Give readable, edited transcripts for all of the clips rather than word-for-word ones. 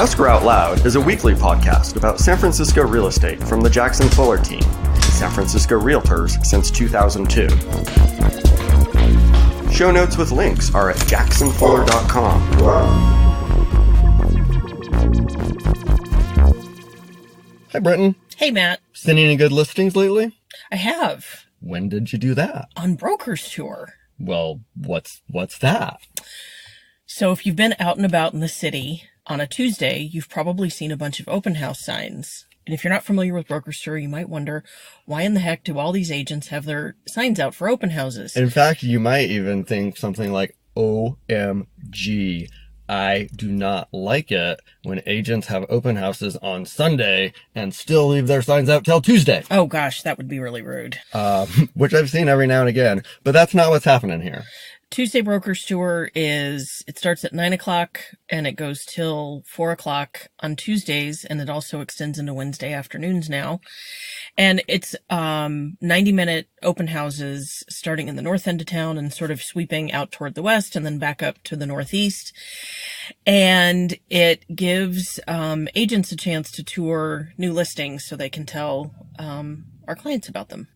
Escrow Out Loud is a weekly podcast about San Francisco real estate from the Jackson Fuller team, San Francisco Realtors since 2002. Show notes with links are at jacksonfuller.com. Hi, Britton. Hey, Matt. Seen any good listings lately? I have. When did you do that? On Broker's Tour. Well, what's that? So if you've been out and about in the city on a Tuesday, you've probably seen a bunch of open house signs. And if you're not familiar with Broker's Tour, you might wonder, why in the heck do all these agents have their signs out for open houses? In fact, you might even think something like, OMG, I do not like it when agents have open houses on Sunday and still leave their signs out till Tuesday. Oh gosh, that would be really rude. Which I've seen every now and again, but that's not what's happening here. Tuesday Broker's Tour it starts at 9 o'clock and it goes till 4 o'clock on Tuesdays, and it also extends into Wednesday afternoons now. And it's 90-minute open houses starting in the north end of town and sort of sweeping out toward the west and then back up to the northeast. And it gives agents a chance to tour new listings so they can tell our clients about them.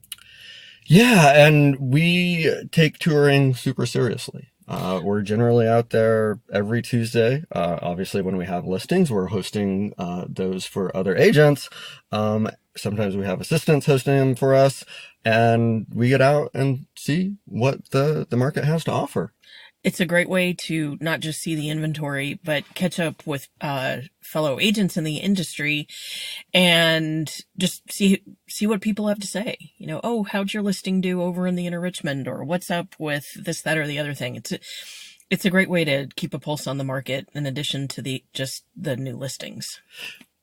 Yeah, and we take touring super seriously. We're generally out there every Tuesday. Obviously, when we have listings, we're hosting those for other agents. Sometimes we have assistants hosting them for us, and we get out and see what the market has to offer. It's a great way to not just see the inventory, but catch up with fellow agents in the industry and just see what people have to say. You know, oh, how'd your listing do over in the inner Richmond? Or what's up with this, that, or the other thing? It's a great way to keep a pulse on the market in addition to the new listings.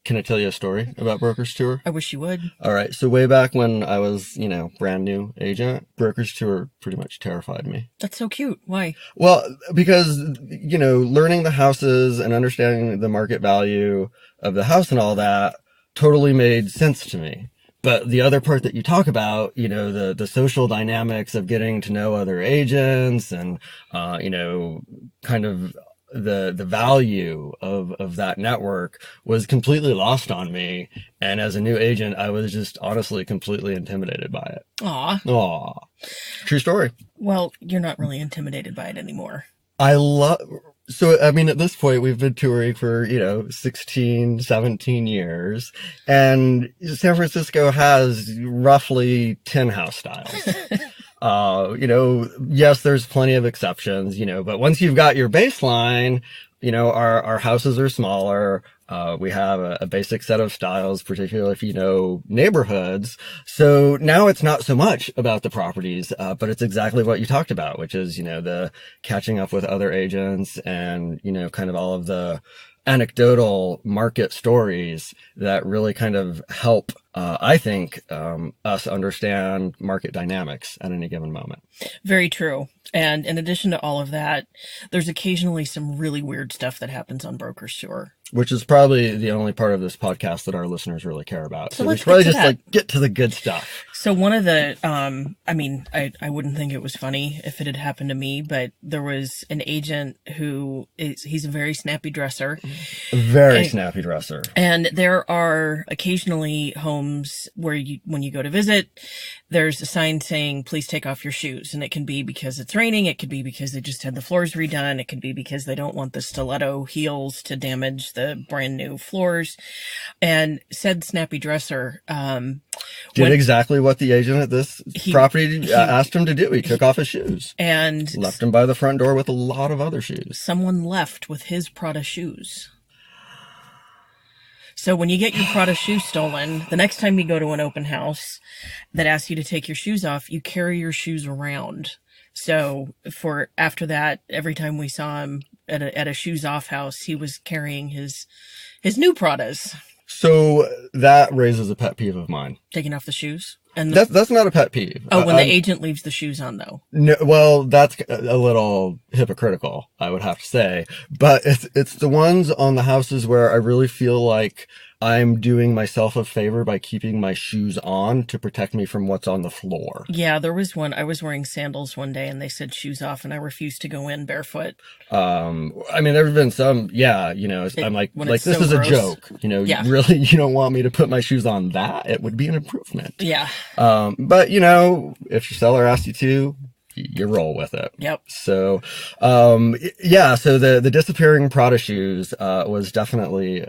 Can I tell you a story about Broker's Tour? I wish you would. All right. So way back when I was, brand new agent, Broker's Tour pretty much terrified me. That's so cute. Why? Well, because, learning the houses and understanding the market value of the house and all that totally made sense to me. But the other part that you talk about, the social dynamics of getting to know other agents and, kind of the value of that network was completely lost on me. And as a new agent, I was just honestly completely intimidated by it. Aw. True story. Well, you're not really intimidated by it anymore. So, at this point, we've been touring for, 16, 17 years, and San Francisco has roughly 10 house styles. Yes, there's plenty of exceptions, but once you've got your baseline, our houses are smaller. We have a basic set of styles, particularly if you know neighborhoods. So now it's not so much about the properties, but it's exactly what you talked about, which is, the catching up with other agents and, kind of all of the anecdotal market stories that really kind of help, I think, us understand market dynamics at any given moment. Very true. And in addition to all of that, there's occasionally some really weird stuff that happens on Broker's Tour. Which is probably the only part of this podcast that our listeners really care about. So we should probably just get to the good stuff. So one of the, I wouldn't think it was funny if it had happened to me, but there was an agent he's a very snappy dresser. Snappy dresser. And there are occasionally homes where when you go to visit, there's a sign saying, please take off your shoes. And it can be because it's raining. It could be because they just had the floors redone. It could be because they don't want the stiletto heels to damage the brand new floors. And said snappy dresser, did exactly what the agent at this property asked him to do. He took off his shoes and left him by the front door with a lot of other shoes. Someone left with his Prada shoes. So when you get your Prada shoes stolen, the next time you go to an open house that asks you to take your shoes off, you carry your shoes around. So after that, every time we saw him at a shoes off house, he was carrying his new Pradas. So that raises a pet peeve of mine. Taking off the shoes? And that's not a pet peeve. Oh, when the agent leaves the shoes on, though. No, well, that's a little hypocritical, I would have to say. But it's the ones on the houses where I really feel like I'm doing myself a favor by keeping my shoes on to protect me from what's on the floor. Yeah, there was one. I was wearing sandals one day and they said shoes off and I refused to go in barefoot. I mean, there's been some, yeah, I'm When like, it's this so is a gross. joke, Yeah. really, you don't want me to put my shoes on that? It would be an improvement. Yeah. But if your seller asks you to, you roll with it. Yep. So, yeah, so the disappearing Prada shoes, was definitely,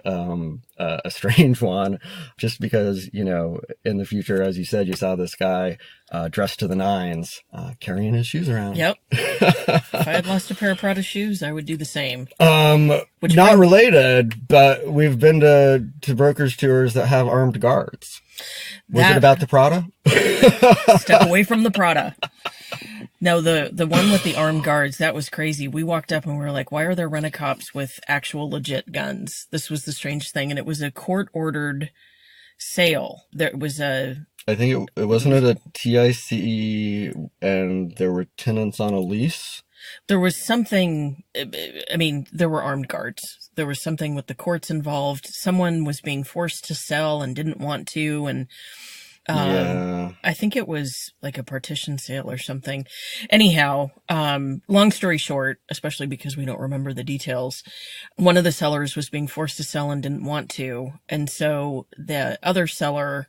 a strange one, just because, in the future, as you said, you saw this guy, dressed to the nines, carrying his shoes around. Yep. If I had lost a pair of Prada shoes, I would do the same. Not related, but we've been to brokers tours that have armed guards. Was it about the Prada? Step away from the Prada. No, the one with the armed guards, that was crazy. We walked up and we were like, why are there rent-a-cops with actual legit guns? This was the strange thing. And it was a court-ordered sale. There was I think it wasn't it a TICE and there were tenants on a lease? There was something, I mean, there were armed guards. There was something with the courts involved. Someone was being forced to sell and didn't want to. And yeah. I think it was like a partition sale or something. Anyhow, long story short, especially because we don't remember the details, one of the sellers was being forced to sell and didn't want to. And so the other seller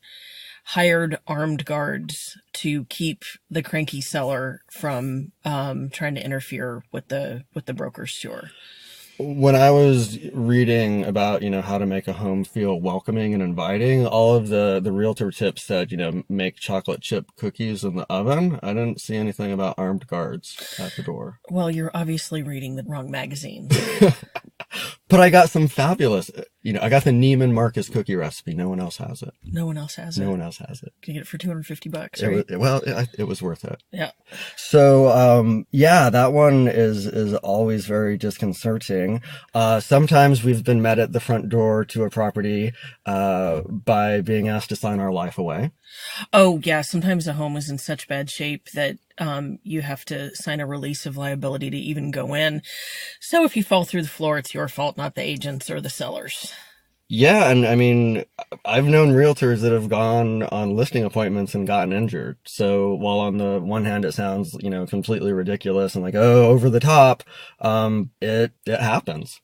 hired armed guards to keep the cranky seller from trying to interfere with the broker's tour. When I was reading about, how to make a home feel welcoming and inviting, all of the realtor tips said, make chocolate chip cookies in the oven. I didn't see anything about armed guards at the door. Well, you're obviously reading the wrong magazine. But I got some fabulous, I got the Neiman Marcus cookie recipe. No one else has it. No one else has it. No one else has it. Can you get it for $250, right? It was worth it. Yeah. So, yeah, that one is always very disconcerting. Sometimes we've been met at the front door to a property, by being asked to sign our life away. Oh, yeah. Sometimes a home is in such bad shape that you have to sign a release of liability to even go in. So if you fall through the floor, it's your fault, not the agents or the sellers. Yeah, and I mean, I've known realtors that have gone on listing appointments and gotten injured. So while on the one hand it sounds, completely ridiculous and like, oh, over the top, it happens.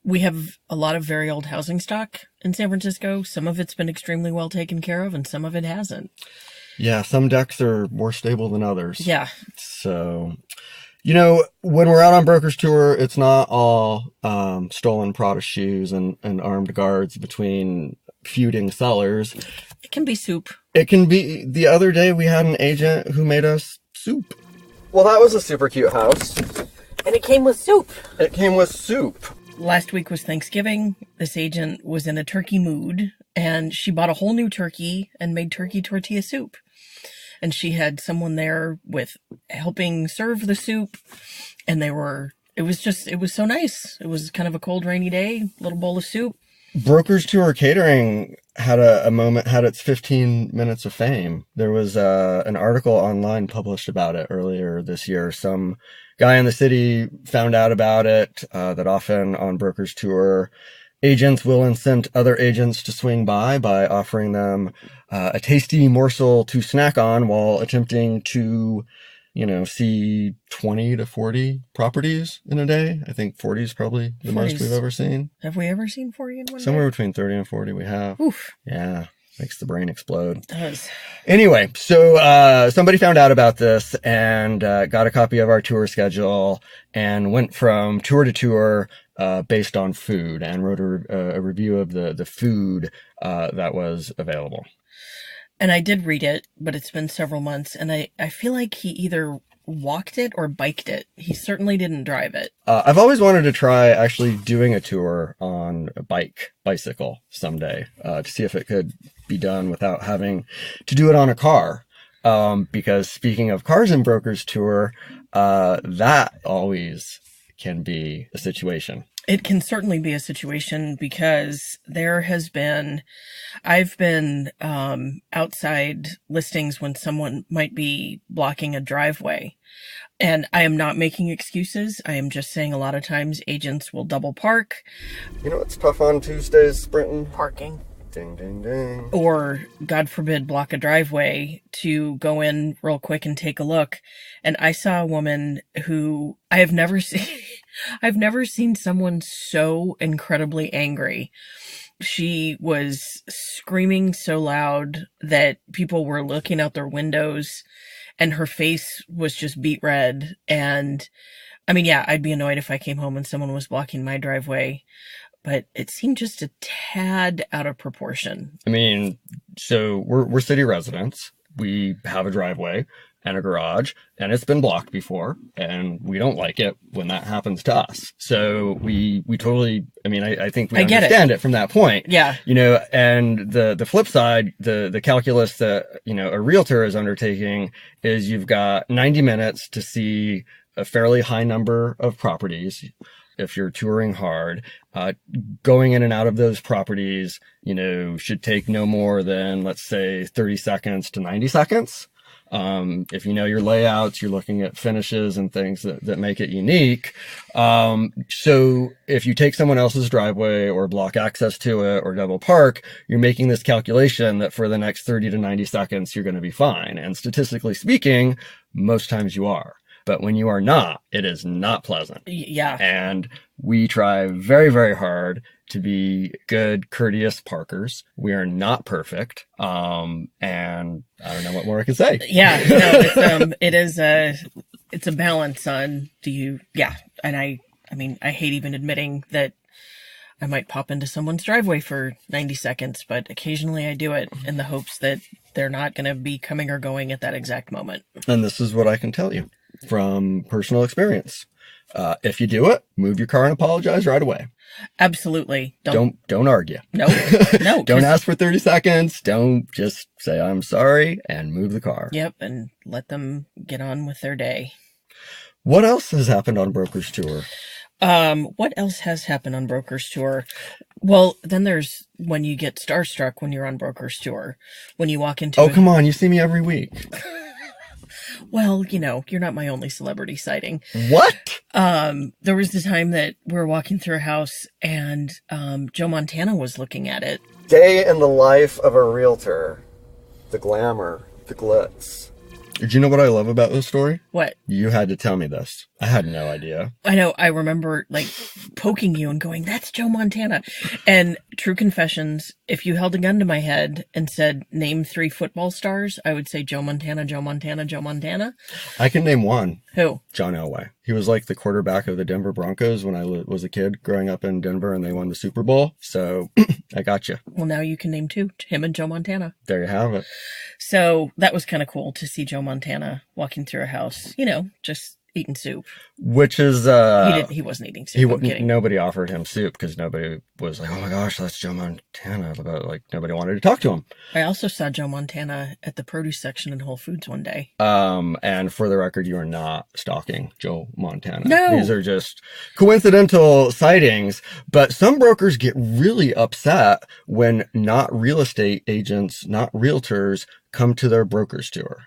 We have a lot of very old housing stock in San Francisco. Some of it's been extremely well taken care of and some of it hasn't. Yeah, some decks are more stable than others. Yeah. So, when we're out on broker's tour, it's not all stolen Prada shoes and armed guards between feuding sellers. It can be soup. It can be. The other day we had an agent who made us soup. Well, that was a super cute house. And it came with soup. It came with soup. Last week was Thanksgiving. This agent was in a turkey mood and she bought a whole new turkey and made turkey tortilla soup. And she had someone there with helping serve the soup. And it was so nice. It was kind of a cold, rainy day, little bowl of soup. Broker's Tour Catering had had its 15 minutes of fame. There was an article online published about it earlier this year. Some guy in the city found out about it, that often on Broker's Tour, agents will incent other agents to swing by offering them a tasty morsel to snack on while attempting to, see 20 to 40 properties in a day. I think 40 is probably the most we've ever seen. Have we ever seen 40 in one day? Somewhere between 30 and 40 we have. Oof. Yeah. Makes the brain explode. It does. Anyway, so somebody found out about this and got a copy of our tour schedule and went from tour to tour based on food and wrote a review of the food that was available. And I did read it, but it's been several months, and I feel like he either walked it or biked it. He certainly didn't drive it. I've always wanted to try actually doing a tour on a bicycle someday, to see if it could be done without having to do it on a car. Because speaking of cars and brokers tour, that always can be a situation. It can certainly be a situation because I've been outside listings when someone might be blocking a driveway. And I am not making excuses. I am just saying a lot of times agents will double park. You know what's tough on Tuesdays, Britton? Parking. Ding, ding, ding. Or, God forbid, block a driveway to go in real quick and take a look. And I saw a woman who I have never seen, I've never seen someone so incredibly angry. She was screaming so loud that people were looking out their windows, and her face was just beet red. And I mean, yeah, I'd be annoyed if I came home and someone was blocking my driveway, but it seemed just a tad out of proportion. I mean, so we're city residents. We have a driveway and a garage, and it's been blocked before, and we don't like it when that happens to us. So we totally, I mean, I think we understand it from that point. Yeah. You know, and the flip side, the calculus that, you know, a realtor is undertaking is you've got 90 minutes to see a fairly high number of properties. If you're touring hard, going in and out of those properties, you know, should take no more than, let's say, 30 seconds to 90 seconds. If you know your layouts, you're looking at finishes and things that make it unique. So if you take someone else's driveway or block access to it or double park, you're making this calculation that for the next 30 to 90 seconds, you're going to be fine. And statistically speaking, most times you are. But when you are not, it is not pleasant. Yeah. And we try very, very hard to be good, courteous parkers. We are not perfect. And I don't know what more I can say. Yeah. No, it's a balance on And I mean, I hate even admitting that I might pop into someone's driveway for 90 seconds, but occasionally I do it in the hopes that they're not going to be coming or going at that exact moment. And this is what I can tell you from personal experience. If you do it, move your car and apologize right away. Absolutely. Don't argue. No. Don't ask for 30 seconds. Don't, just say, I'm sorry, and move the car. Yep. And let them get on with their day. What else has happened on Broker's Tour? What else has happened on Broker's Tour? Well, then there's when you get starstruck when you're on Broker's Tour. When you walk into come on, you see me every week. Well, you know, you're not my only celebrity sighting. What? There was the time that we were walking through a house and Joe Montana was looking at it. Day in the life of a realtor. The glamour, the glitz. Did you know what I love about this story? What? You had to tell me this. I had no idea. I know. I remember like poking you and going, that's Joe Montana. And true confessions, if you held a gun to my head and said, name 3 football stars, I would say Joe Montana, Joe Montana, Joe Montana. I can name one. Who? John Elway. He was like the quarterback of the Denver Broncos when I was a kid growing up in Denver, and they won the Super Bowl. So I got you. Well, now you can name 2, him and Joe Montana. There you have it. So that was kind of cool to see Joe Montana walking through a house, you know, just eating soup. Which is, he wasn't eating soup. Nobody offered him soup because nobody was like, oh my gosh, that's Joe Montana. Like nobody wanted to talk to him. I also saw Joe Montana at the produce section in Whole Foods one day. And for the record, you are not stalking Joe Montana. No. These are just coincidental sightings, but some brokers get really upset when not real estate agents, not realtors come to their broker's tour.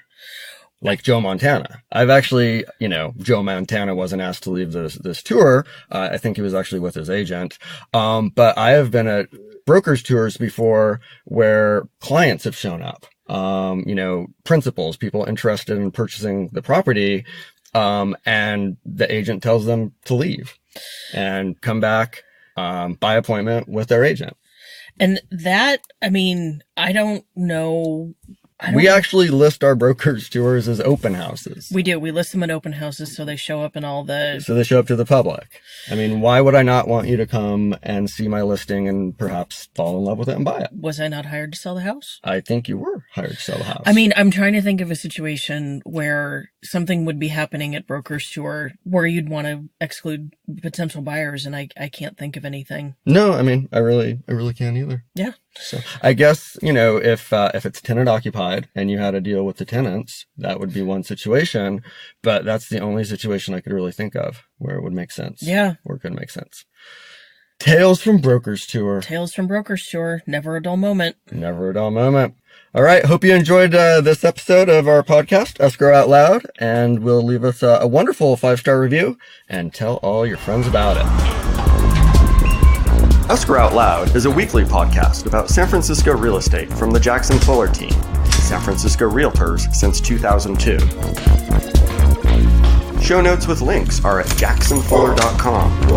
Like Joe Montana. I've actually, you know, Joe Montana wasn't asked to leave this tour. I think he was actually with his agent. But I have been at brokers tours before where clients have shown up. You know, principals, people interested in purchasing the property. And the agent tells them to leave and come back, by appointment with their agent. And that, I mean, I don't know. We actually list our brokers tours as open houses. We do. We list them at open houses so they show up in all the... So they show up to the public. I mean, why would I not want you to come and see my listing and perhaps fall in love with it and buy it? Was I not hired to sell the house? I think you were hired to sell the house. I mean, I'm trying to think of a situation where something would be happening at broker's tour where you'd want to exclude potential buyers, and I can't think of anything. No, I mean, I really can't either. Yeah. So I guess, you know, if it's tenant occupied and you had to deal with the tenants, that would be one situation, but that's the only situation I could really think of where it would make sense. Yeah. Or could make sense. Tales from Brokers Tour. Tales from Brokers Tour. Never a dull moment. Never a dull moment. All right. Hope you enjoyed this episode of our podcast, Escrow Out Loud, and will leave us a wonderful 5-star review and tell all your friends about it. Escrow Out Loud is a weekly podcast about San Francisco real estate from the Jackson Fuller team, San Francisco Realtors since 2002. Show notes with links are at jacksonfuller.com.